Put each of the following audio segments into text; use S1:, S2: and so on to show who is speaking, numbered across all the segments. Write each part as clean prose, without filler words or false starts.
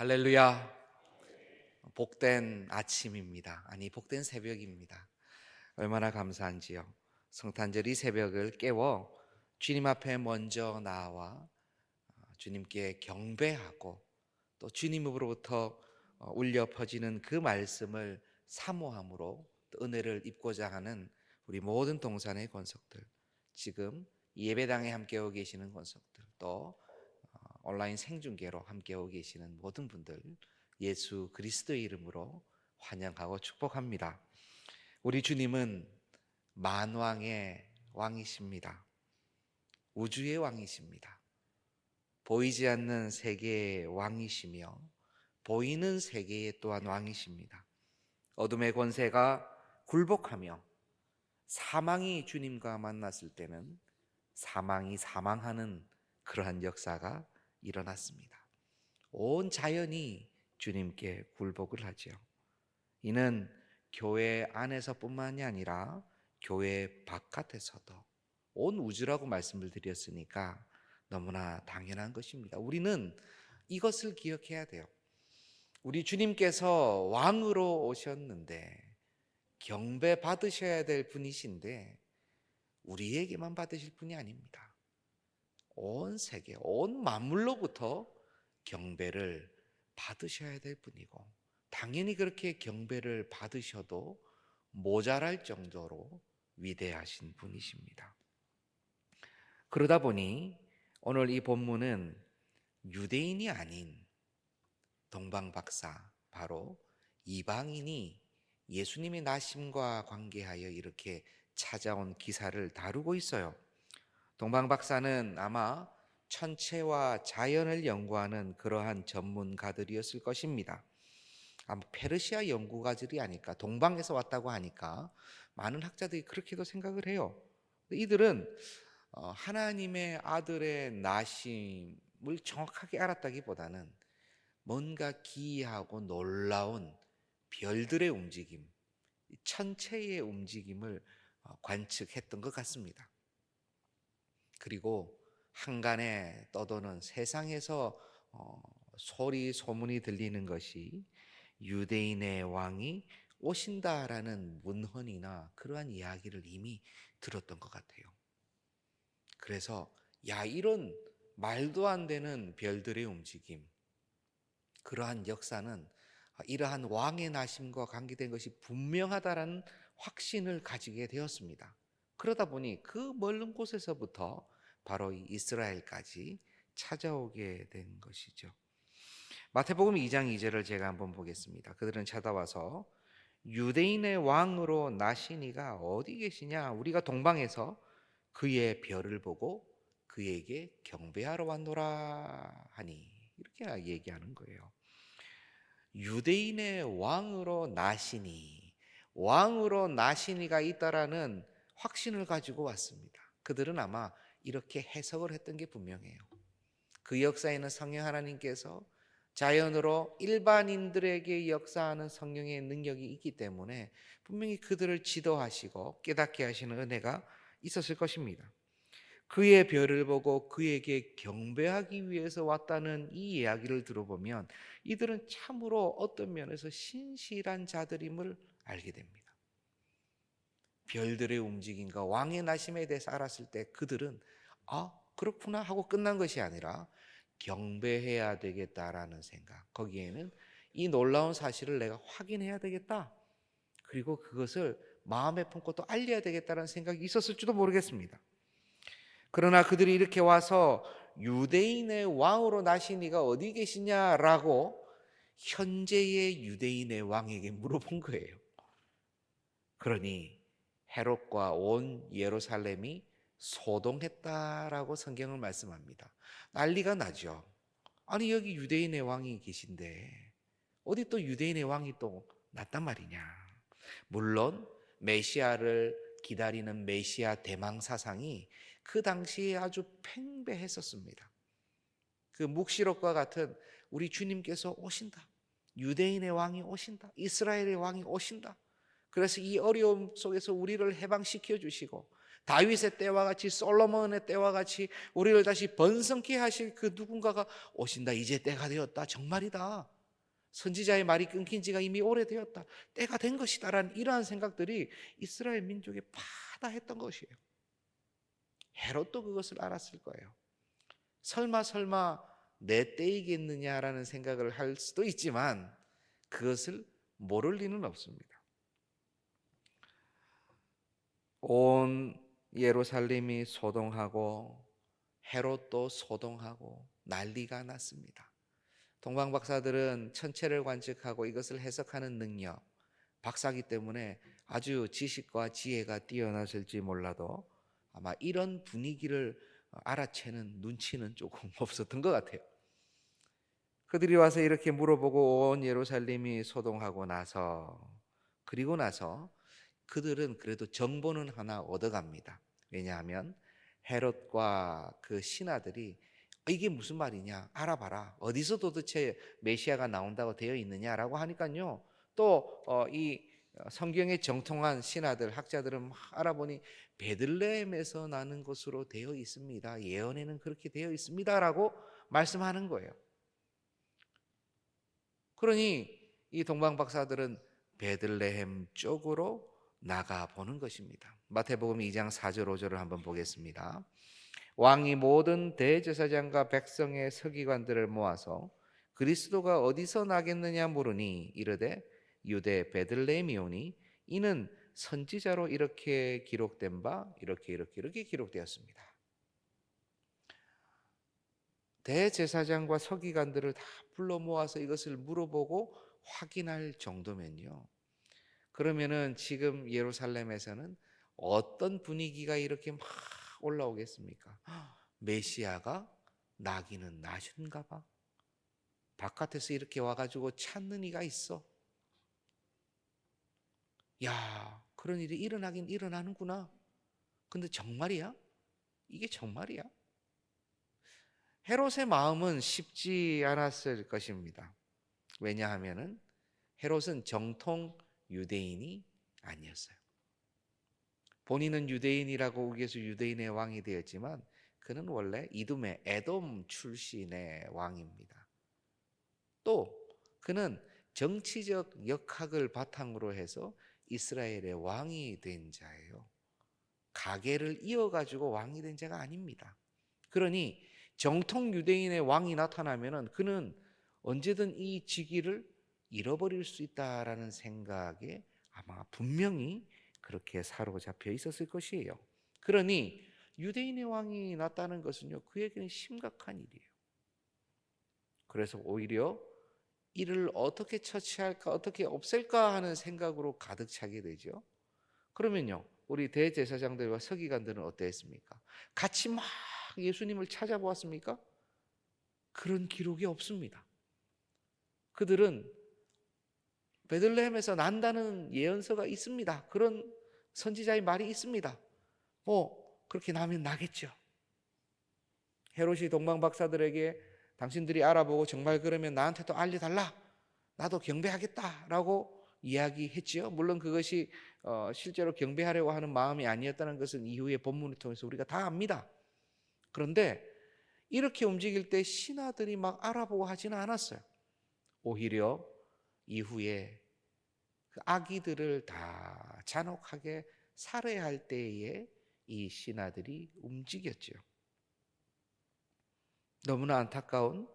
S1: 할렐루야. 복된 아침입니다. 아니, 복된 새벽입니다. 얼마나 감사한지요. 성탄절이 새벽을 깨워 주님 앞에 먼저 나와 주님께 경배하고 또 주님으로부터 울려 퍼지는 그 말씀을 사모함으로 또 은혜를 입고자 하는 우리 모든 동산의 권속들, 지금 예배당에 함께하고 계시는 권속들, 또 온라인 생중계로 함께하고 계시는 모든 분들, 예수 그리스도의 이름으로 환영하고 축복합니다. 우리 주님은 만왕의 왕이십니다. 우주의 왕이십니다. 보이지 않는 세계의 왕이시며 보이는 세계의 또한 왕이십니다. 어둠의 권세가 굴복하며 사망이 주님과 만났을 때는 사망이 사망하는 그러한 역사가 일어났습니다. 온 자연이 주님께 굴복을 하죠. 이는 교회 안에서뿐만이 아니라 교회 바깥에서도 온 우주라고 말씀을 드렸으니까 너무나 당연한 것입니다. 우리는 이것을 기억해야 돼요. 우리 주님께서 왕으로 오셨는데 경배 받으셔야 될 분이신데 우리에게만 받으실 분이 아닙니다. 온 세계, 온 만물로부터 경배를 받으셔야 될 분이고, 당연히 그렇게 경배를 받으셔도 모자랄 정도로 위대하신 분이십니다. 그러다 보니 오늘 이 본문은 유대인이 아닌 동방박사, 바로 이방인이 예수님의 나심과 관계하여 이렇게 찾아온 기사를 다루고 있어요. 동방박사는 아마 천체와 자연을 연구하는 그러한 전문가들이었을 것입니다. 아마 페르시아 연구가들이 아닐까, 동방에서 왔다고 하니까 많은 학자들이 그렇게도 생각을 해요. 이들은 하나님의 아들의 나심을 정확하게 알았다기보다는 뭔가 기이하고 놀라운 별들의 움직임, 천체의 움직임을 관측했던 것 같습니다. 그리고 한간에 떠도는 세상에서 소리 소문이 들리는 것이 유대인의 왕이 오신다라는 문헌이나 그러한 이야기를 이미 들었던 것 같아요. 그래서 이런 말도 안 되는 별들의 움직임, 그러한 역사는 이러한 왕의 나심과 관계된 것이 분명하다라는 확신을 가지게 되었습니다. 그러다 보니 그 멀은 곳에서부터 바로 이 이스라엘까지 찾아오게 된 것이죠. 마태복음 2장 2절을 제가 한번 보겠습니다. 그들은 찾아와서 유대인의 왕으로 나신 이가 어디 계시냐? 우리가 동방에서 그의 별을 보고 그에게 경배하러 왔노라 하니, 이렇게 얘기하는 거예요. 유대인의 왕으로 나시니, 왕으로 나시니가 있다라는 확신을 가지고 왔습니다. 그들은 아마 이렇게 해석을 했던 게 분명해요. 그 역사에는 성령 하나님께서 자연으로 일반인들에게 역사하는 성령의 능력이 있기 때문에 분명히 그들을 지도하시고 깨닫게 하시는 은혜가 있었을 것입니다. 그의 별을 보고 그에게 경배하기 위해서 왔다는 이 이야기를 들어보면 이들은 참으로 어떤 면에서 신실한 자들임을 알게 됩니다. 별들의 움직임과 왕의 나심에 대해서 알았을 때 그들은 그렇구나 하고 끝난 것이 아니라 경배해야 되겠다라는 생각, 거기에는 이 놀라운 사실을 내가 확인해야 되겠다, 그리고 그것을 마음에 품고 또 알려야 되겠다는 생각이 있었을지도 모르겠습니다. 그러나 그들이 이렇게 와서 유대인의 왕으로 나신 이가 어디 계시냐라고 현재의 유대인의 왕에게 물어본 거예요. 그러니 헤롯과 온 예루살렘이 소동했다라고 성경을 말씀합니다. 난리가 나죠. 아니, 여기 유대인의 왕이 계신데 어디 또 유대인의 왕이 또 났단 말이냐. 물론 메시아를 기다리는 메시아 대망 사상이 그 당시에 아주 팽배했었습니다. 그 묵시록과 같은 우리 주님께서 오신다, 유대인의 왕이 오신다, 이스라엘의 왕이 오신다, 그래서 이 어려움 속에서 우리를 해방시켜 주시고 다윗의 때와 같이 솔로몬의 때와 같이 우리를 다시 번성케 하실 그 누군가가 오신다. 이제 때가 되었다. 정말이다. 선지자의 말이 끊긴 지가 이미 오래되었다. 때가 된 것이다라는 이러한 생각들이 이스라엘 민족에 파다했던 것이에요. 헤롯도 그것을 알았을 거예요. 설마 내 때이겠느냐라는 생각을 할 수도 있지만 그것을 모를 리는 없습니다. 온 예루살렘이 소동하고 헤롯도 소동하고 난리가 났습니다. 동방 박사들은 천체를 관측하고 이것을 해석하는 능력, 박사기 때문에 아주 지식과 지혜가 뛰어나실지 몰라도 아마 이런 분위기를 알아채는 눈치는 조금 없었던 것 같아요. 그들이 와서 이렇게 물어보고 온 예루살렘이 소동하고 나서 그리고 나서 그들은 그래도 정보는 하나 얻어갑니다. 왜냐하면 헤롯과 그 신하들이 이게 무슨 말이냐 알아봐라. 어디서 도대체 메시아가 나온다고 되어 있느냐라고 하니까요. 또 이 성경에 정통한 신하들 학자들은 막 알아보니 베들레헴에서 나는 것으로 되어 있습니다. 예언에는 그렇게 되어 있습니다라고 말씀하는 거예요. 그러니 이 동방 박사들은 베들레헴 쪽으로 나가 보는 것입니다. 마태복음 2장 4절 5절을 한번 보겠습니다. 왕이 모든 대제사장과 백성의 서기관들을 모아서 그리스도가 어디서 나겠느냐 물으니 이르되 유대 베들레헴이오니 이는 선지자로 이렇게 기록된 바 이렇게 기록되었습니다. 대제사장과 서기관들을 다 불러 모아서 이것을 물어보고 확인할 정도면요. 그러면은 지금 예루살렘에서는 어떤 분위기가 이렇게 막 올라오겠습니까? 메시아가 나기는 나신가 봐. 바깥에서 이렇게 와가지고 찾는 이가 있어. 야, 그런 일이 일어나긴 일어나는구나. 근데 정말이야? 이게 정말이야? 헤롯의 마음은 쉽지 않았을 것입니다. 왜냐하면은 헤롯은 정통 유대인이 아니었어요. 본인은 유대인이라고 우겨서 유대인의 왕이 되었지만 그는 원래 이둠의 에돔 출신의 왕입니다. 또 그는 정치적 역학을 바탕으로 해서 이스라엘의 왕이 된 자예요. 가계를 이어가지고 왕이 된 자가 아닙니다. 그러니 정통 유대인의 왕이 나타나면은 그는 언제든 이 직위를 잃어버릴 수 있다라는 생각에 아마 분명히 그렇게 사로잡혀 있었을 것이에요. 그러니 유대인의 왕이 났다는 것은요, 그에게는 심각한 일이에요. 그래서 오히려 이를 어떻게 처치할까, 어떻게 없앨까 하는 생각으로 가득 차게 되죠. 그러면요, 우리 대제사장들과 서기관들은 어땠습니까? 같이 막 예수님을 찾아보았습니까? 그런 기록이 없습니다. 그들은 베들레헴에서 난다는 예언서가 있습니다. 그런 선지자의 말이 있습니다. 뭐 그렇게 나면 나겠죠. 헤롯이 동방 박사들에게 당신들이 알아보고 정말 그러면 나한테도 알려달라. 나도 경배하겠다라고 이야기했지요. 물론 그것이 실제로 경배하려고 하는 마음이 아니었다는 것은 이후의 본문을 통해서 우리가 다 압니다. 그런데 이렇게 움직일 때 신하들이 막 알아보고 하지는 않았어요. 오히려 이후에 그 아기들을 다 잔혹하게 살해할 때에 이 신하들이 움직였죠. 너무나 안타까운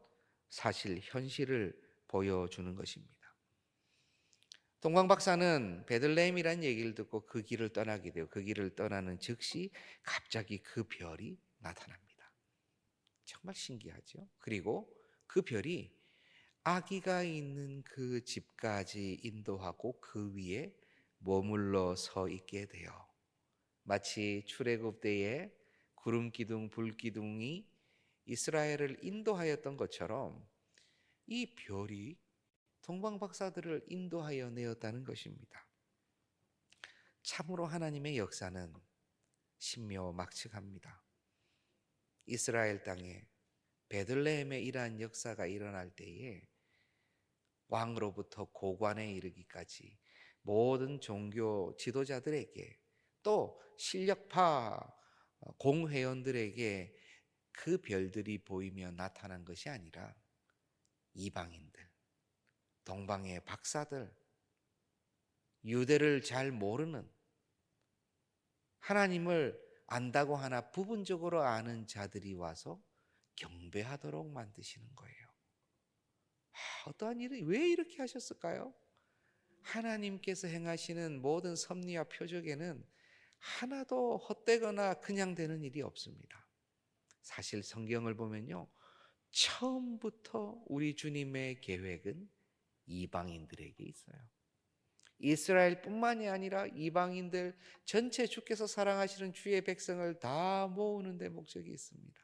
S1: 사실, 현실을 보여주는 것입니다. 동방 박사는 베들레헴이라는 얘기를 듣고 그 길을 떠나게 되고 그 길을 떠나는 즉시 갑자기 그 별이 나타납니다. 정말 신기하죠. 그리고 그 별이 아기가 있는 그 집까지 인도하고 그 위에 머물러 서 있게 돼요. 마치 출애굽 때에 구름 기둥, 불 기둥이 이스라엘을 인도하였던 것처럼 이 별이 동방 박사들을 인도하여 내었다는 것입니다. 참으로 하나님의 역사는 신묘막측합니다. 이스라엘 땅에 베들레헴에 이러한 역사가 일어날 때에 왕으로부터 고관에 이르기까지 모든 종교 지도자들에게 또 실력파 공회원들에게 그 별들이 보이며 나타난 것이 아니라 이방인들, 동방의 박사들, 유대를 잘 모르는, 하나님을 안다고 하나 부분적으로 아는 자들이 와서 경배하도록 만드시는 거예요. 어떠한 일이 왜 이렇게 하셨을까요? 하나님께서 행하시는 모든 섭리와 표적에는 하나도 헛되거나 그냥 되는 일이 없습니다. 사실 성경을 보면요, 처음부터 우리 주님의 계획은 이방인들에게 있어요. 이스라엘뿐만이 아니라 이방인들 전체, 주께서 사랑하시는 주의 백성을 다 모으는 데 목적이 있습니다.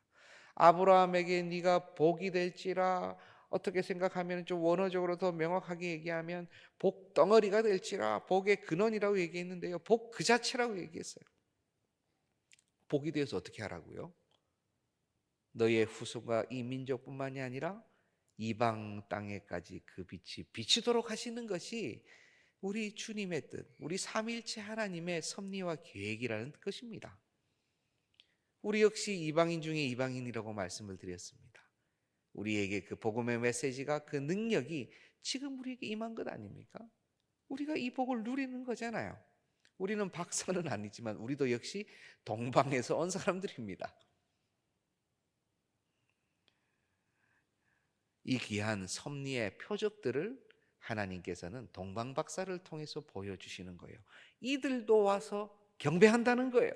S1: 아브라함에게 네가 복이 될지라, 어떻게 생각하면 좀 원어적으로 더 명확하게 얘기하면 복덩어리가 될지라, 복의 근원이라고 얘기했는데요, 복 그 자체라고 얘기했어요. 복이 되어서 어떻게 하라고요? 너의 후손과 이 민족뿐만이 아니라 이방 땅에까지 그 빛이 비치도록 하시는 것이 우리 주님의 뜻, 우리 삼위일체 하나님의 섭리와 계획이라는 것입니다. 우리 역시 이방인 중에 이방인이라고 말씀을 드렸습니다. 우리에게 그 복음의 메시지가, 그 능력이 지금 우리에게 임한 것 아닙니까? 우리가 이 복을 누리는 거잖아요. 우리는 박사는 아니지만 우리도 역시 동방에서 온 사람들입니다. 이 귀한 섭리의 표적들을 하나님께서는 동방 박사를 통해서 보여주시는 거예요. 이들도 와서 경배한다는 거예요.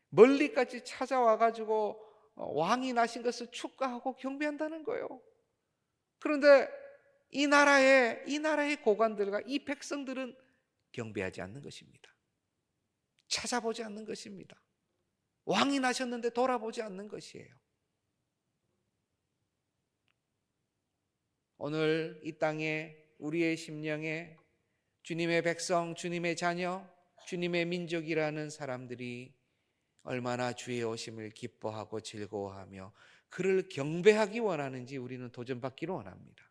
S1: 멀리까지 찾아와 가지고 왕이 나신 것을 축하하고 경배한다는 거예요. 그런데 이 나라의 고관들과 이 백성들은 경배하지 않는 것입니다. 찾아보지 않는 것입니다. 왕이 나셨는데 돌아보지 않는 것이에요. 오늘 이 땅에 우리의 심령에 주님의 백성, 주님의 자녀, 주님의 민족이라는 사람들이 얼마나 주의 오심을 기뻐하고 즐거워하며 그를 경배하기 원하는지 우리는 도전받기를 원합니다.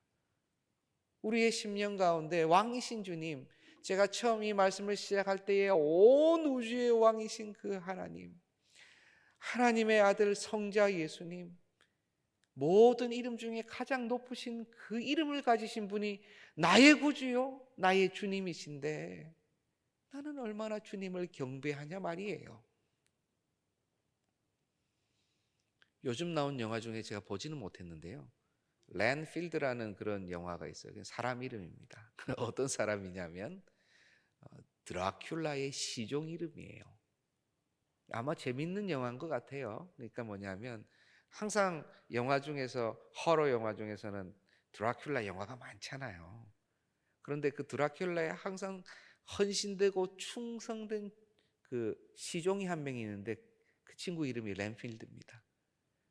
S1: 우리의 심령 가운데 왕이신 주님, 제가 처음 이 말씀을 시작할 때에 온 우주의 왕이신 그 하나님, 하나님의 아들 성자 예수님, 모든 이름 중에 가장 높으신 그 이름을 가지신 분이 나의 구주요, 나의 주님이신데 나는 얼마나 주님을 경배하냐 말이에요. 요즘 나온 영화 중에 제가 보지는 못했는데요, 랜필드라는 그런 영화가 있어요. 사람 이름입니다. 어떤 사람이냐면 드라큘라의 시종 이름이에요. 아마 재밌는 영화인 것 같아요. 그러니까 뭐냐면 항상 영화 중에서, 허러 영화 중에서는 드라큘라 영화가 많잖아요. 그런데 그 드라큘라에 항상 헌신되고 충성된 그 시종이 한 명이 있는데 그 친구 이름이 랜필드입니다.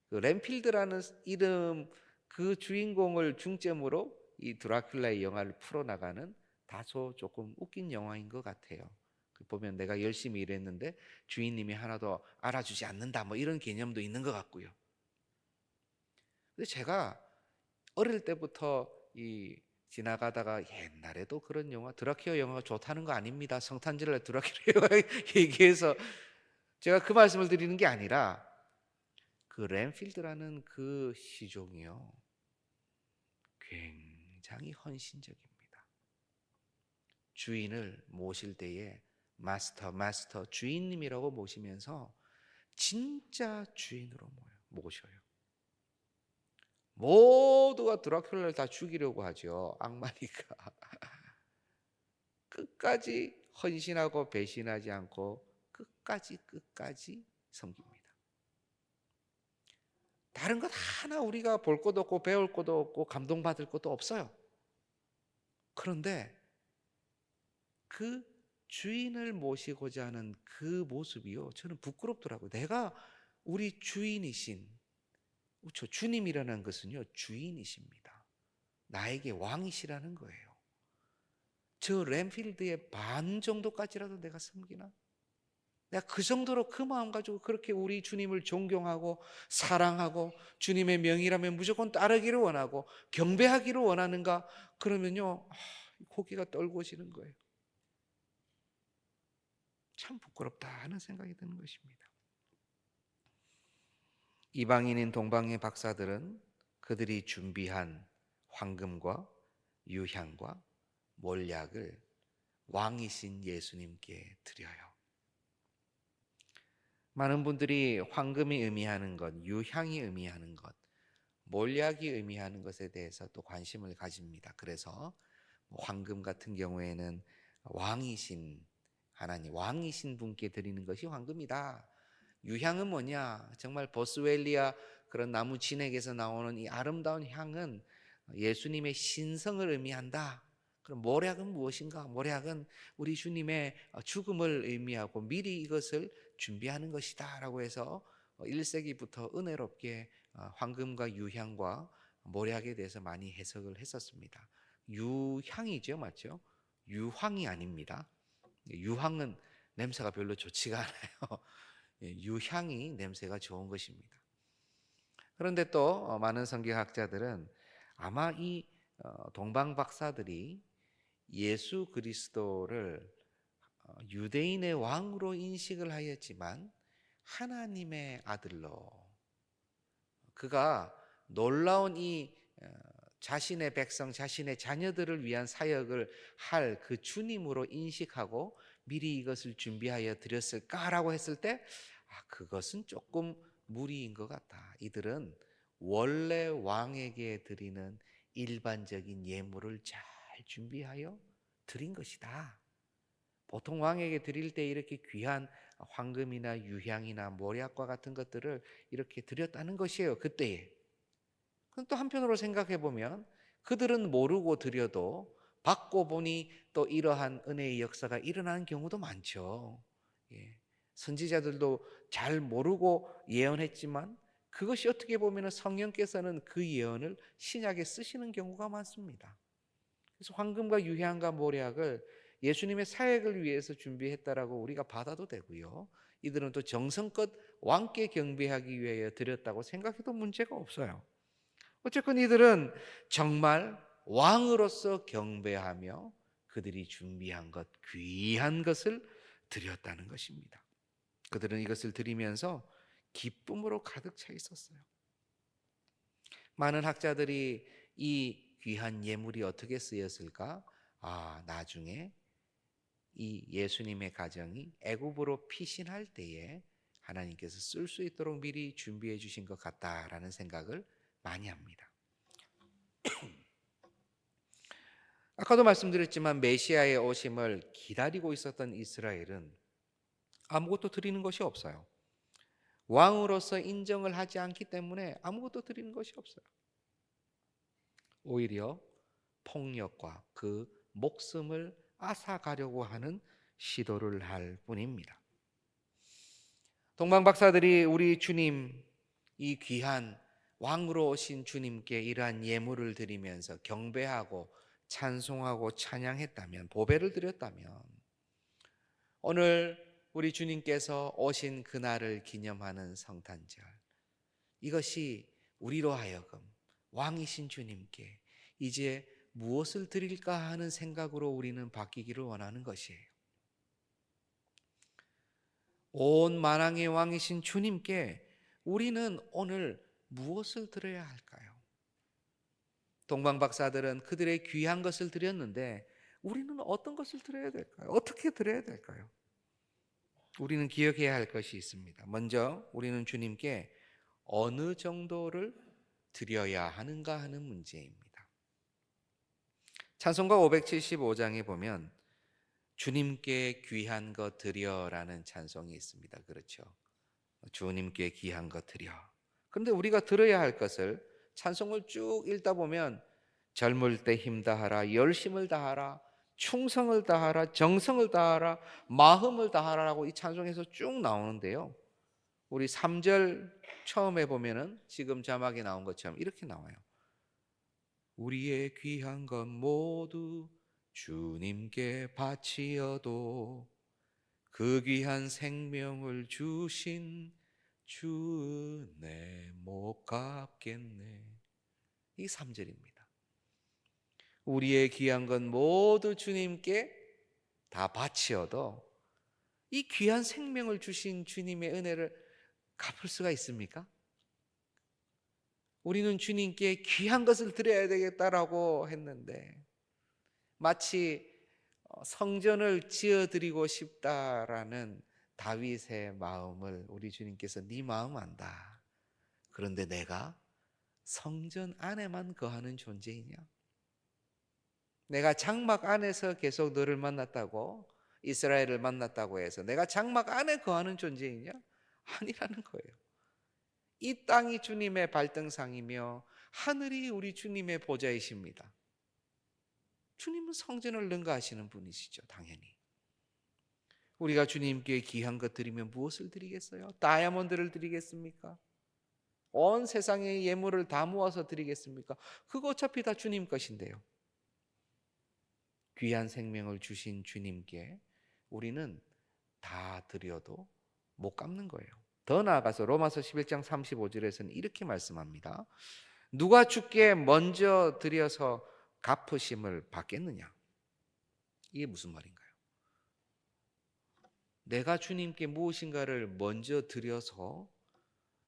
S1: 그 랜필드라는 이름, 그 주인공을 중점으로 이 드라큘라의 영화를 풀어나가는 다소 조금 웃긴 영화인 것 같아요. 보면 내가 열심히 일했는데 주인님이 하나도 알아주지 않는다, 뭐 이런 개념도 있는 것 같고요. 근데 제가 어릴 때부터 지나가다가 옛날에도 그런 영화, 드라큘라 영화가 좋다는 거 아닙니다. 성탄절에 드라큘라 영화 얘기해서 제가 그 말씀을 드리는 게 아니라, 그 랜필드라는 그 시종이요, 굉장히 헌신적입니다. 주인을 모실 때에 마스터, 주인님이라고 모시면서 진짜 주인으로 모셔요. 모두가 드라큘라를 다 죽이려고 하죠, 악마니까. 끝까지 헌신하고 배신하지 않고 끝까지 섬깁니다. 다른 것 하나 우리가 볼 것도 없고 배울 것도 없고 감동받을 것도 없어요. 그런데 그 주인을 모시고자 하는 그 모습이요, 저는 부끄럽더라고요. 내가 우리 주인이신, 저 주님이라는 것은요, 주인이십니다. 나에게 왕이시라는 거예요. 저 랜필드의 반 정도까지라도 내가 섬기나? 내가 그 정도로 그 마음 가지고 그렇게 우리 주님을 존경하고 사랑하고 주님의 명이라면 무조건 따르기를 원하고 경배하기를 원하는가? 그러면요, 고개가 떨궈지는 거예요. 참 부끄럽다 하는 생각이 드는 것입니다. 이방인인 동방의 박사들은 그들이 준비한 황금과 유향과 몰약을 왕이신 예수님께 드려요. 많은 분들이 황금이 의미하는 것, 유향이 의미하는 것, 몰약이 의미하는 것에 대해서 또 관심을 가집니다. 그래서 황금 같은 경우에는 왕이신 하나님, 왕이신 분께 드리는 것이 황금이다. 유향은 뭐냐? 정말 보스웰리아 그런 나무 진액에서 나오는 이 아름다운 향은 예수님의 신성을 의미한다. 그럼 몰약은 무엇인가? 몰약은 우리 주님의 죽음을 의미하고 미리 이것을 준비하는 것이다 라고 해서 1세기부터 은혜롭게 황금과 유향과 몰약에 대해서 많이 해석을 했었습니다. 유향이죠, 맞죠? 유황이 아닙니다. 유황은 냄새가 별로 좋지가 않아요. 유향이 냄새가 좋은 것입니다. 그런데 또 많은 성경학자들은 아마 이 동방 박사들이 예수 그리스도를 유대인의 왕으로 인식을 하였지만 하나님의 아들로, 그가 놀라운 이 자신의 백성, 자신의 자녀들을 위한 사역을 할 그 주님으로 인식하고 미리 이것을 준비하여 드렸을까라고 했을 때 그것은 조금 무리인 것 같다. 이들은 원래 왕에게 드리는 일반적인 예물을 잘 준비하여 드린 것이다. 보통 왕에게 드릴 때 이렇게 귀한 황금이나 유향이나 몰약과 같은 것들을 이렇게 드렸다는 것이에요, 그때에. 또 한편으로 생각해 보면 그들은 모르고 드려도 받고 보니 또 이러한 은혜의 역사가 일어나는 경우도 많죠. 예. 선지자들도 잘 모르고 예언했지만 그것이 어떻게 보면 성령께서는 그 예언을 신약에 쓰시는 경우가 많습니다. 그래서 황금과 유향과 몰약을 예수님의 사역을 위해서 준비했다라고 우리가 받아도 되고요. 이들은 또 정성껏 왕께 경배하기 위하여 드렸다고 생각해도 문제가 없어요. 어쨌건 이들은 정말 왕으로서 경배하며 그들이 준비한 것, 귀한 것을 드렸다는 것입니다. 그들은 이것을 드리면서 기쁨으로 가득 차 있었어요. 많은 학자들이 이 귀한 예물이 어떻게 쓰였을까? 나중에 이 예수님의 가정이 애굽으로 피신할 때에 하나님께서 쓸 수 있도록 미리 준비해 주신 것 같다라는 생각을 많이 합니다. 아까도 말씀드렸지만 메시아의 오심을 기다리고 있었던 이스라엘은 아무것도 드리는 것이 없어요. 왕으로서 인정을 하지 않기 때문에 아무것도 드리는 것이 없어요. 오히려 폭력과 그 목숨을 앗아가려고 하는 시도를 할 뿐입니다. 동방 박사들이 우리 주님, 이 귀한 왕으로 오신 주님께 이러한 예물을 드리면서 경배하고 찬송하고 찬양했다면, 보배를 드렸다면, 오늘 우리 주님께서 오신 그날을 기념하는 성탄절, 이것이 우리로 하여금 왕이신 주님께 이제 무엇을 드릴까 하는 생각으로 우리는 바뀌기를 원하는 것이에요. 온 만왕의 왕이신 주님께 우리는 오늘 무엇을 드려야 할까요? 동방 박사들은 그들의 귀한 것을 드렸는데 우리는 어떤 것을 드려야 될까요? 어떻게 드려야 될까요? 우리는 기억해야 할 것이 있습니다. 먼저 우리는 주님께 어느 정도를 드려야 하는가 하는 문제입니다. 찬송가 575장에 보면 주님께 귀한 것 드려라는 찬송이 있습니다. 그렇죠? 주님께 귀한 것 드려. 그런데 우리가 들어야 할 것을 찬송을 쭉 읽다 보면 젊을 때 힘 다하라, 열심을 다하라, 충성을 다하라, 정성을 다하라, 마음을 다하라라고 이 찬송에서 쭉 나오는데요. 우리 3절 처음에 보면은 지금 자막에 나온 것처럼 이렇게 나와요. 우리의 귀한 것 모두 주님께 바치어도 그 귀한 생명을 주신 주 은혜 못 갚겠네. 이 3절입니다. 우리의 귀한 것 모두 주님께 다 바치어도 이 귀한 생명을 주신 주님의 은혜를 갚을 수가 있습니까? 우리는 주님께 귀한 것을 드려야 되겠다라고 했는데 마치 성전을 지어드리고 싶다라는 다윗의 마음을 우리 주님께서 네 마음 안다. 그런데 내가 성전 안에만 거하는 존재이냐? 내가 장막 안에서 계속 너를 만났다고, 이스라엘을 만났다고 해서 내가 장막 안에 거하는 존재이냐? 아니라는 거예요. 이 땅이 주님의 발등상이며 하늘이 우리 주님의 보좌이십니다. 주님은 성전을 능가하시는 분이시죠, 당연히. 우리가 주님께 귀한 것 드리면 무엇을 드리겠어요? 다이아몬드를 드리겠습니까? 온 세상의 예물을 다 모아서 드리겠습니까? 그거 어차피 다 주님 것인데요. 귀한 생명을 주신 주님께 우리는 다 드려도 못 갚는 거예요. 더 나아가서 로마서 11장 35절에서는 이렇게 말씀합니다. 누가 주께 먼저 드려서 갚으심을 받겠느냐? 이게 무슨 말인가요? 내가 주님께 무엇인가를 먼저 드려서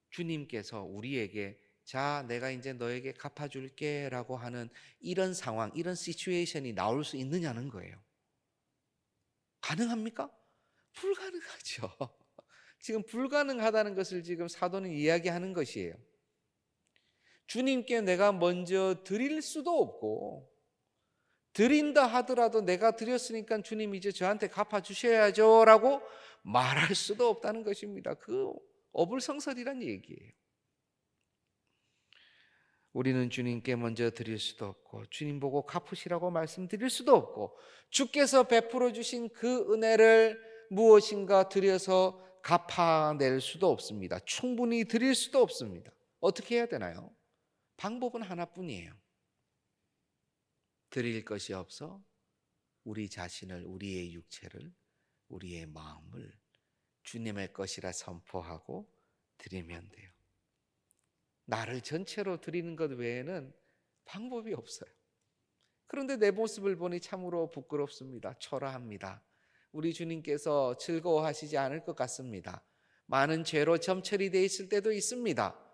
S1: 주님께서 우리에게 자, 내가 이제 너에게 갚아줄게 라고 하는 이런 상황, 이런 시츄에이션이 나올 수 있느냐는 거예요. 가능합니까? 불가능하죠. 지금 불가능하다는 것을 지금 사도는 이야기하는 것이에요. 주님께 내가 먼저 드릴 수도 없고, 드린다 하더라도 내가 드렸으니까 주님 이제 저한테 갚아주셔야죠 라고 말할 수도 없다는 것입니다. 그 어불성설이란 얘기예요. 우리는 주님께 먼저 드릴 수도 없고 주님 보고 갚으시라고 말씀드릴 수도 없고 주께서 베풀어 주신 그 은혜를 무엇인가 드려서 갚아낼 수도 없습니다. 충분히 드릴 수도 없습니다. 어떻게 해야 되나요? 방법은 하나뿐이에요. 드릴 것이 없어 우리 자신을, 우리의 육체를, 우리의 마음을 주님의 것이라 선포하고 드리면 돼요. 나를 전체로 드리는 것 외에는 방법이 없어요. 그런데 내 모습을 보니 참으로 부끄럽습니다. 초라합니다. 우리 주님께서 즐거워하시지 않을 것 같습니다. 많은 죄로 점철이 되어 있을 때도 있습니다.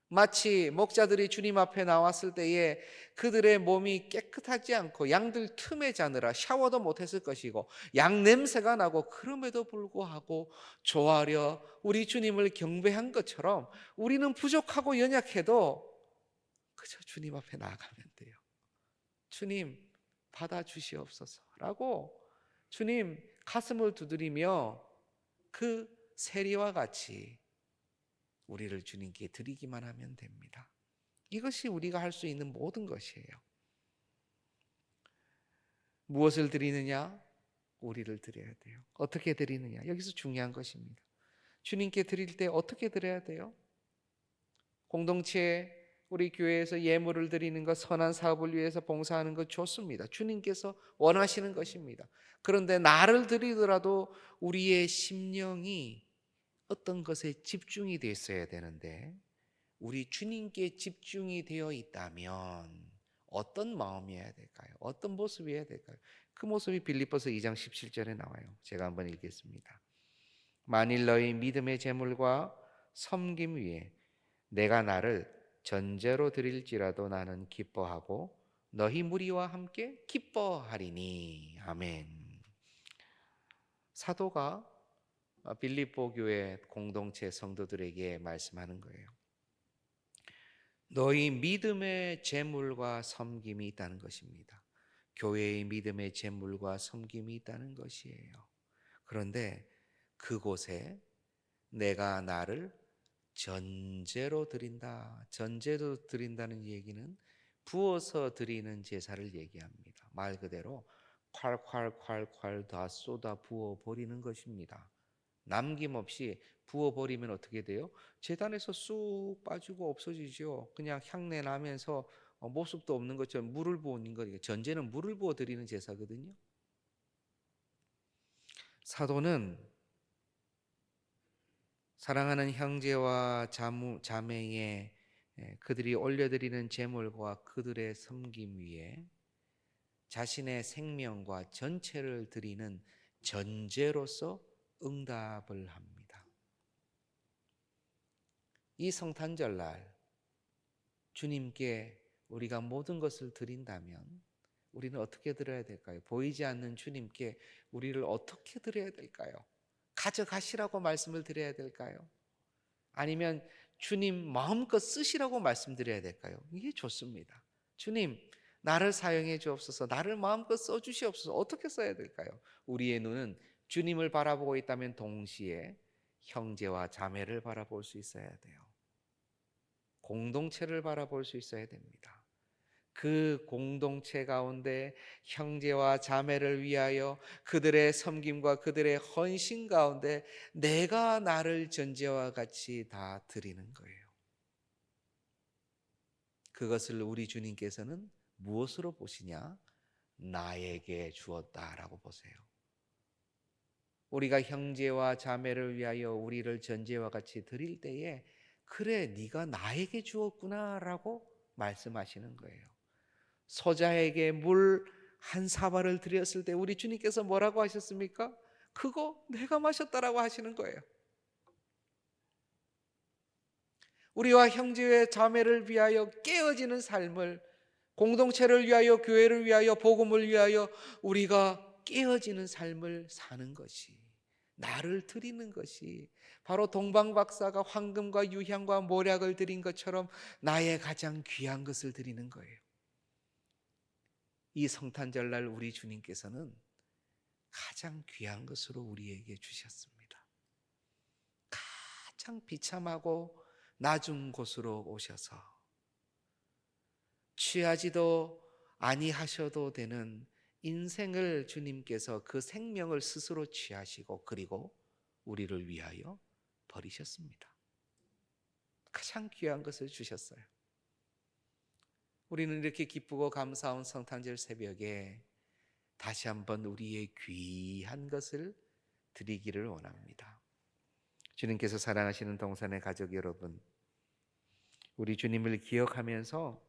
S1: 마치 목자들이 주님 앞에 나왔을 때에 그들의 몸이 깨끗하지 않고 양들 틈에 자느라 샤워도 못했을 것이고 양 냄새가 나고 그럼에도 불구하고 조아려 우리 주님을 경배한 것처럼 우리는 부족하고 연약해도 그저 주님 앞에 나아가면 돼요. 주님 받아주시옵소서라고 주님 가슴을 두드리며 그 세리와 같이 우리를 주님께 드리기만 하면 됩니다. 이것이 우리가 할 수 있는 모든 것이에요. 무엇을 드리느냐? 우리를 드려야 돼요. 어떻게 드리느냐? 여기서 중요한 것입니다. 주님께 드릴 때 어떻게 드려야 돼요? 공동체 우리 교회에서 예물을 드리는 것, 선한 사업을 위해서 봉사하는 것 좋습니다. 주님께서 원하시는 것입니다. 그런데 나를 드리더라도 우리의 심령이 어떤 것에 집중이 됐어야 되는데 우리 주님께 집중이 되어 있다면 어떤 마음이어야 될까요? 어떤 모습이어야 될까요? 그 모습이 빌립보서 2장 17절에 나와요. 제가 한번 읽겠습니다. 만일 너희 믿음의 제물과 섬김 위에 내가 나를 전제로 드릴지라도 나는 기뻐하고 너희 무리와 함께 기뻐하리니. 아멘. 사도가 빌립보 교회 공동체 성도들에게 말씀하는 거예요. 너희 믿음의 제물과 섬김이 있다는 것입니다. 교회의 믿음의 제물과 섬김이 있다는 것이에요. 그런데 그곳에 내가 나를 전제로 드린다. 전제로 드린다는 얘기는 부어서 드리는 제사를 얘기합니다. 말 그대로 콸콸콸콸 다 쏟아 부어 버리는 것입니다. 남김없이 부어버리면 어떻게 돼요? 제단에서 쑥 빠지고 없어지죠. 그냥 향내 나면서 모습도 없는 것처럼 물을 부은 거니까 전제는 물을 부어 드리는 제사거든요. 사도는 사랑하는 형제와 자매의 그들이 올려드리는 제물과 그들의 섬김 위에 자신의 생명과 전체를 드리는 전제로서 응답을 합니다. 이 성탄절날 주님께 우리가 모든 것을 드린다면 우리는 어떻게 드려야 될까요? 보이지 않는 주님께 우리를 어떻게 드려야 될까요? 가져가시라고 말씀을 드려야 될까요? 아니면 주님 마음껏 쓰시라고 말씀드려야 될까요? 이게 좋습니다. 주님, 나를 사용해 주옵소서. 나를 마음껏 써 주시옵소서. 어떻게 써야 될까요? 우리의 눈은 주님을 바라보고 있다면 동시에 형제와 자매를 바라볼 수 있어야 돼요. 공동체를 바라볼 수 있어야 됩니다. 그 공동체 가운데 형제와 자매를 위하여 그들의 섬김과 그들의 헌신 가운데 내가 나를 전제와 같이 다 드리는 거예요. 그것을 우리 주님께서는 무엇으로 보시냐? 나에게 주었다라고 보세요. 우리가 형제와 자매를 위하여 우리를 전제와 같이 드릴 때에 그래 네가 나에게 주었구나라고 말씀하시는 거예요. 소자에게 물 한 사발을 드렸을 때 우리 주님께서 뭐라고 하셨습니까? 그거 내가 마셨다라고 하시는 거예요. 우리와 형제의 자매를 위하여 깨어지는 삶을, 공동체를 위하여, 교회를 위하여, 복음을 위하여 우리가 깨어지는 삶을 사는 것이, 나를 드리는 것이 바로 동방박사가 황금과 유향과 모략을 드린 것처럼 나의 가장 귀한 것을 드리는 거예요. 이 성탄절날 우리 주님께서는 가장 귀한 것으로 우리에게 주셨습니다. 가장 비참하고 낮은 곳으로 오셔서 취하지도 아니하셔도 되는 인생을 주님께서 그 생명을 스스로 취하시고 그리고 우리를 위하여 버리셨습니다. 가장 귀한 것을 주셨어요. 우리는 이렇게 기쁘고 감사한 성탄절 새벽에 다시 한번 우리의 귀한 것을 드리기를 원합니다. 주님께서 사랑하시는 동산의 가족 여러분, 우리 주님을 기억하면서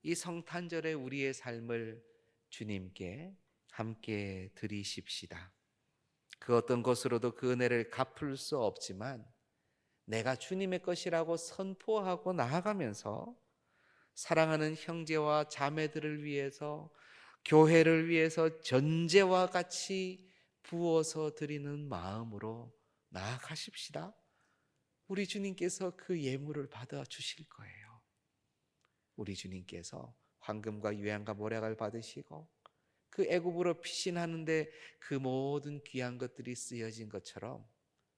S1: 이 성탄절에 우리의 삶을 주님께 함께 드리십시다. 그 어떤 것으로도 그 은혜를 갚을 수 없지만 내가 주님의 것이라고 선포하고 나아가면서 사랑하는 형제와 자매들을 위해서, 교회를 위해서 전제와 같이 부어서 드리는 마음으로 나아가십시다. 우리 주님께서 그 예물을 받아 주실 거예요. 우리 주님께서 황금과 유향과 모략을 받으시고 그 애굽으로 피신하는데 그 모든 귀한 것들이 쓰여진 것처럼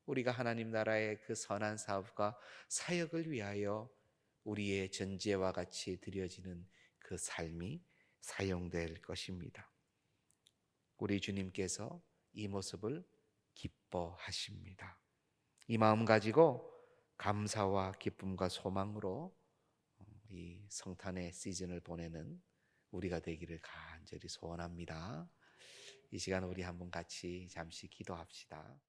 S1: 우리가 하나님 나라의 그 선한 사업과 사역을 위하여 우리의 전제와 같이 드려지는 그 삶이 사용될 것입니다. 우리 주님께서 이 모습을 기뻐하십니다. 이 마음 가지고 감사와 기쁨과 소망으로 이 성탄의 시즌을 보내는 우리가 되기를 간절히 소원합니다. 이 시간 우리 한번 같이 잠시 기도합시다.